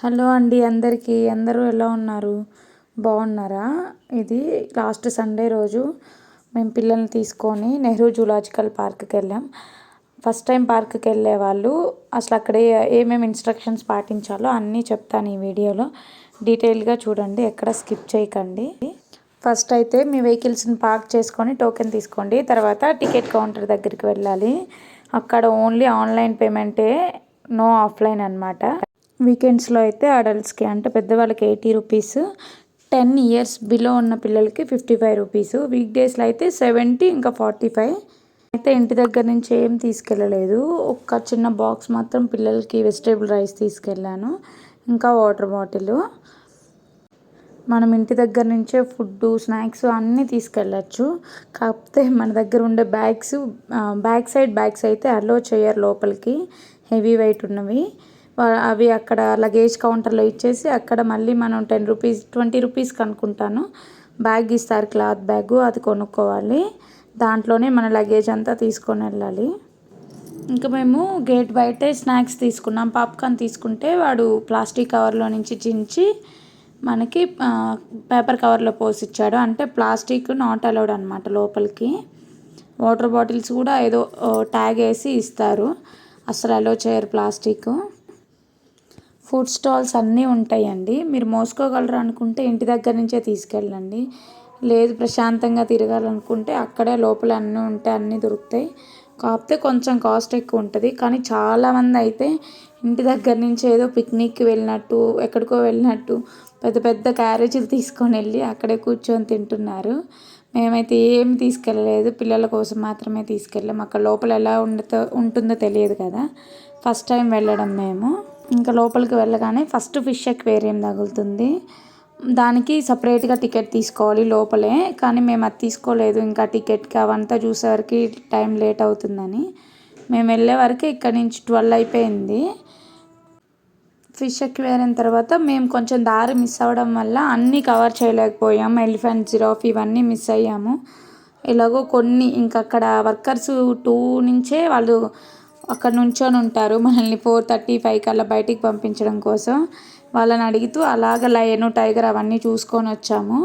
Hello అండి అందరికీ. అందరూ ఎలా ఉన్నారు? బాగున్నారా? ఇది లాస్ట్ సండే రోజు మేము పిల్లల్ని తీసుకొని నెహ్రూ జూలాజికల్ పార్క్కి వెళ్ళాం. ఫస్ట్ టైం పార్క్కి వెళ్ళే వాళ్ళు అసలు అక్కడ ఏమేమి ఇన్స్ట్రక్షన్స్ పాటించాలో అన్నీ చెప్తాను ఈ వీడియోలో. డీటెయిల్గా చూడండి, ఎక్కడ స్కిప్ చేయకండి. ఫస్ట్ అయితే మీ వెహికల్స్ని పార్క్ చేసుకొని టోకెన్ తీసుకోండి. తర్వాత టికెట్ కౌంటర్ దగ్గరికి వెళ్ళాలి. అక్కడ ఓన్లీ ఆన్లైన్ పేమెంటే, నో ఆఫ్లైన్ అనమాట. వీకెండ్స్లో అయితే అడల్ట్స్కి అంటే పెద్దవాళ్ళకి 80 రూపీస్, 10 ఇయర్స్ బిలో ఉన్న పిల్లలకి 55 రూపీస్, వీక్ డేస్లో అయితే 70 ఇంకా 45. అయితే ఇంటి దగ్గర నుంచి ఏం తీసుకెళ్ళలేదు, ఒక చిన్న బాక్స్ మాత్రం పిల్లలకి వెజిటేబుల్ రైస్ తీసుకెళ్ళాను, ఇంకా వాటర్ బాటిల్. మనం ఇంటి దగ్గర నుంచే ఫుడ్ స్నాక్స్ అన్నీ తీసుకెళ్ళచ్చు. కాకపోతే మన దగ్గర ఉండే బ్యాగ్స్ అయితే అలో చేయరు లోపలికి, హెవీ వెయిట్ ఉన్నవి. అవి అక్కడ లగేజ్ కౌంటర్లో ఇచ్చేసి అక్కడ మళ్ళీ మనం 10 రూపీస్ 20 రూపీస్కి అనుకుంటాను బ్యాగ్ ఇస్తారు, క్లాత్ బ్యాగు, అది కొనుక్కోవాలి. దాంట్లోనే మన లగేజ్ అంతా తీసుకొని వెళ్ళాలి. ఇంకా మేము గేట్ బయటే స్నాక్స్ తీసుకున్నాం. పాప్కార్న్ తీసుకుంటే వాడు ప్లాస్టిక్ కవర్లో నుంచి చించి మనకి పేపర్ కవర్లో పోసిచ్చాడు. అంటే ప్లాస్టిక్ నాట్ అలౌడ్ అనమాట లోపలికి. వాటర్ బాటిల్స్ కూడా ఏదో ట్యాగ్ వేసి ఇస్తారు, అసలు అలో చేయరు ప్లాస్టిక్. ఫుడ్ స్టాల్స్ అన్నీ ఉంటాయండి. మీరు మోసుకోగలరు అనుకుంటే ఇంటి దగ్గర నుంచే తీసుకెళ్ళండి. లేదు ప్రశాంతంగా తిరగాలనుకుంటే అక్కడే లోపల అన్నీ ఉంటాయి, అన్నీ దొరుకుతాయి. కాకపోతే కొంచెం కాస్ట్ ఎక్కువ ఉంటుంది. కానీ చాలామంది అయితే ఇంటి దగ్గర నుంచి ఏదో పిక్నిక్కి వెళ్ళినట్టు, ఎక్కడికో వెళ్ళినట్టు పెద్ద పెద్ద క్యారేజీలు తీసుకొని వెళ్ళి అక్కడే కూర్చొని తింటున్నారు. మేమైతే ఏం తీసుకెళ్ళలేదు, పిల్లల కోసం మాత్రమే తీసుకెళ్ళాం. అక్కడ లోపల ఎలా ఉంటుందో తెలియదు కదా, ఫస్ట్ టైం వెళ్ళడం మేము. ఇంకా లోపలికి వెళ్ళగానే ఫస్ట్ ఫిష్ అక్వేరియం తగులుతుంది. దానికి సపరేట్గా టికెట్ తీసుకోవాలి లోపలే, కానీ మేము అది తీసుకోలేదు. ఇంకా టికెట్కి అవంతా చూసేవరకు టైం లేట్ అవుతుందని మేము వెళ్ళే వరకు ఇక్కడ నుంచి 12 అయిపోయింది. ఫిష్ అక్వేరియం తర్వాత మేము కొంచెం దారి మిస్ అవ్వడం వల్ల అన్నీ కవర్ చేయలేకపోయాము. ఎలిఫెంట్, జిరాఫ్ ఇవన్నీ మిస్ అయ్యాము. ఎలాగో కొన్ని ఇంకా అక్కడ వర్కర్స్ 2 నుంచే వాళ్ళు అక్కడ నుంచొని ఉంటారు, మనల్ని 4:35 కల్లా బయటికి పంపించడం కోసం. వాళ్ళని అడుగుతూ అలాగ లయను, టైగర్ అవన్నీ చూసుకొని వచ్చాము.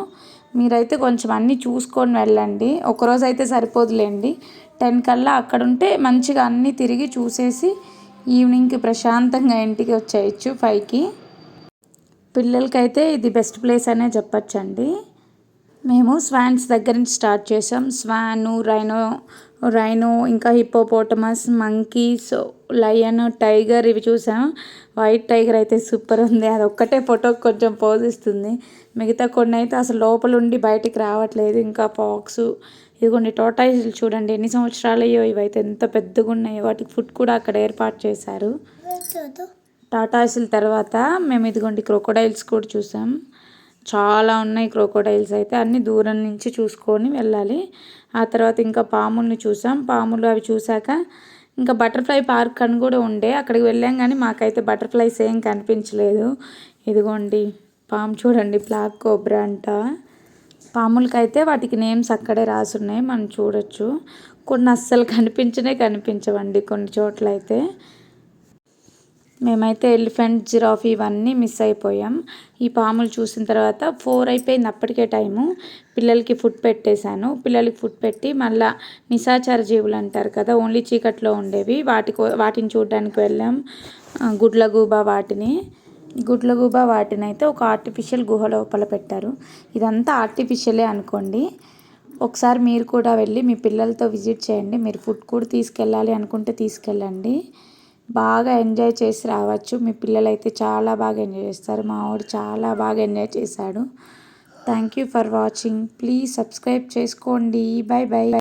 మీరైతే కొంచెం అన్నీ చూసుకొని వెళ్ళండి, ఒకరోజు అయితే సరిపోదులేండి. 10 కల్లా అక్కడ ఉంటే మంచిగా అన్నీ తిరిగి చూసేసి ఈవినింగ్కి ప్రశాంతంగా ఇంటికి వచ్చేయచ్చు 5కి. పిల్లలకైతే ఇది బెస్ట్ ప్లేస్ అనే చెప్పచ్చండి. మేము స్వాన్స్ దగ్గర నుంచి స్టార్ట్ చేసాం. స్వాను, రైనో ఇంకా హిప్పోపోటమస్, మంకీస్, లయన్, టైగర్ ఇవి చూసాం. వైట్ టైగర్ అయితే సూపర్ ఉంది, అది ఒక్కటే ఫోటోకి కొంచెం పోజ్ ఇస్తుంది. మిగతా కొన్ని అయితే అసలు లోపల ఉండి బయటికి రావట్లేదు. ఇంకా ఫాక్స్, ఇదిగోండి టార్టాయిస్లు చూడండి ఎన్ని సంవత్సరాలయ్యో, ఇవైతే ఎంత పెద్దగా ఉన్నాయో. వాటికి ఫుడ్ కూడా అక్కడ ఏర్పాటు చేశారు. టార్టాయిస్ల తర్వాత మేము ఇదిగోండి క్రొకోడైల్స్ కూడా చూసాం. చాలా ఉన్నాయి క్రొకోడైల్స్ అయితే, అన్నీ దూరం నుంచి చూసుకొని వెళ్ళాలి. ఆ తర్వాత ఇంకా పాముల్ని చూసాం. పాములు అవి చూసాక ఇంకా బటర్ఫ్లై పార్క్ అని కూడా ఉండే, అక్కడికి వెళ్ళాం. కానీ మాకైతే బటర్ఫ్లైస్ ఏం కనిపించలేదు. ఇదిగోండి పాము చూడండి, బ్లాక్ కోబ్రా అంట. పాములకైతే వాటికి నేమ్స్ అక్కడే రాసున్నాయి, మనం చూడొచ్చు. కొన్ని అస్సలు కనిపించవండి కొన్ని చోట్ల అయితే. మేమైతే ఎలిఫెంట్, జిరాఫ్ ఇవన్నీ మిస్ అయిపోయాం. ఈ పాములు చూసిన తర్వాత 4 అయిపోయింది అప్పటికే టైము. పిల్లలకి ఫుడ్ పెట్టేశాను. పిల్లలకి ఫుడ్ పెట్టి మళ్ళీ నిశాచర జీవులు అంటారు కదా, ఓన్లీ చీకట్లో ఉండేవి, వాటిని చూడడానికి వెళ్ళాం. గుడ్లగూబ వాటిని అయితే ఒక ఆర్టిఫిషియల్ గుహ లోపల పెట్టారు. ఇదంతా ఆర్టిఫిషియలే అనుకోండి. ఒకసారి మీరు కూడా వెళ్ళి మీ పిల్లలతో విజిట్ చేయండి. మీరు ఫుడ్ కూడా తీసుకెళ్ళాలి అనుకుంటే తీసుకెళ్ళండి, బాగా ఎంజాయ్ చేసి రావచ్చు. మీ పిల్లలు అయితే చాలా బాగా ఎంజాయ్ చేస్తారు. మా వాడు చాలా బాగా ఎంజాయ్ చేశాడు. Thank you for watching. Please subscribe చేసుకోండి. Bye bye.